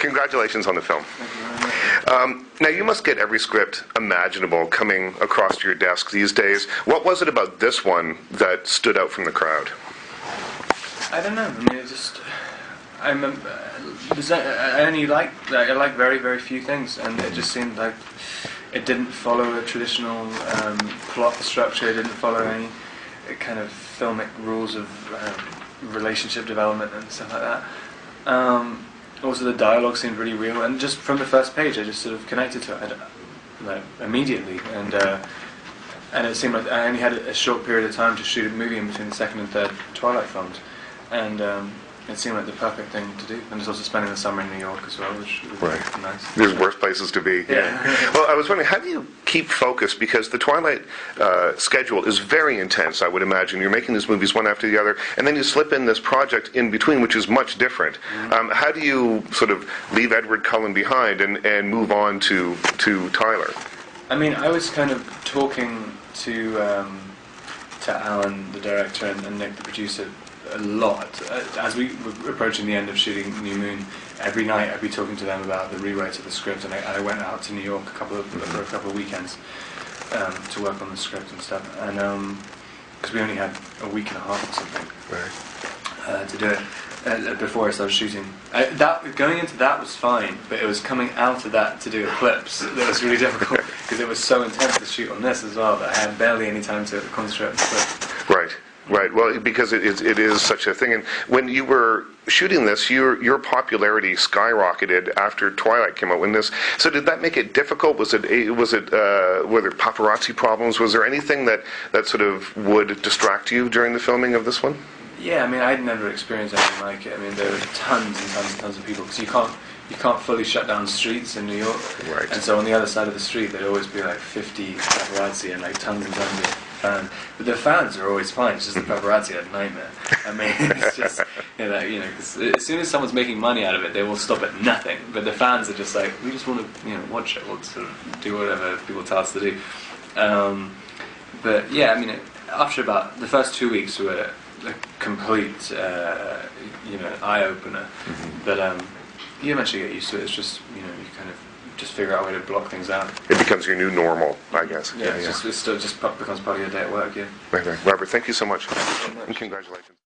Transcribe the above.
Congratulations on the film. Thank you very much. Now, you must get every script imaginable coming across your desk these days. What was it about this one that stood out from the crowd? I don't know. I mean, I like very, very few things, and it just seemed like it didn't follow a traditional plot structure. It didn't follow any kind of filmic rules of relationship development and stuff like that. Also, the dialogue seemed really real, and just from the first page, I just sort of connected to it immediately, and it seemed like I only had a short period of time to shoot a movie in between the second and third Twilight films, and it seemed like the perfect thing to do. And just also spending the summer in New York as well, which was right. Nice. There's worse places to be. Yeah. Well, I was wondering, how do you keep focus? Because the Twilight schedule is very intense, I would imagine. You're making these movies one after the other, and then you slip in this project in between, which is much different. Mm-hmm. How do you sort of leave Edward Cullen behind and move on to Tyler? I mean, I was kind of talking to Alan, the director, and Nick, the producer, a lot. As we were approaching the end of shooting New Moon, every night I'd be talking to them about the rewrite of the script, and I went out to New York for a couple of weekends to work on the script and stuff, and because we only had a week and a half or something to do it before I started shooting. Going into that was fine, but it was coming out of that to do Eclipse that was really difficult, because it was so intense to shoot on this as well that I had barely any time to concentrate on the script. Right. Right. Well, because it is such a thing. And when you were shooting this, your popularity skyrocketed after Twilight came out. So did that make it difficult? Were there paparazzi problems? Was there anything that sort of would distract you during the filming of this one? Yeah, I mean, I'd never experienced anything like it. I mean, there were tons and tons and tons of people, because you can't fully shut down streets in New York. Right. And so on the other side of the street, there'd always be like 50 paparazzi and like tons and tons of fans. But the fans are always fine. It's just the paparazzi are a nightmare. I mean, it's just cause as soon as someone's making money out of it, they will stop at nothing. But the fans are just like, we just want to watch it. We'll sort of do whatever people tell us to do. But yeah, I mean, after about the first 2 weeks were a complete eye opener. Mm-hmm. But you eventually get used to it. It's just you kind of just figure out a way to block things out. It becomes your new normal, I guess. Yeah, it still just becomes part of your day at work. Yeah. Right. Robert, thank you so much, and congratulations.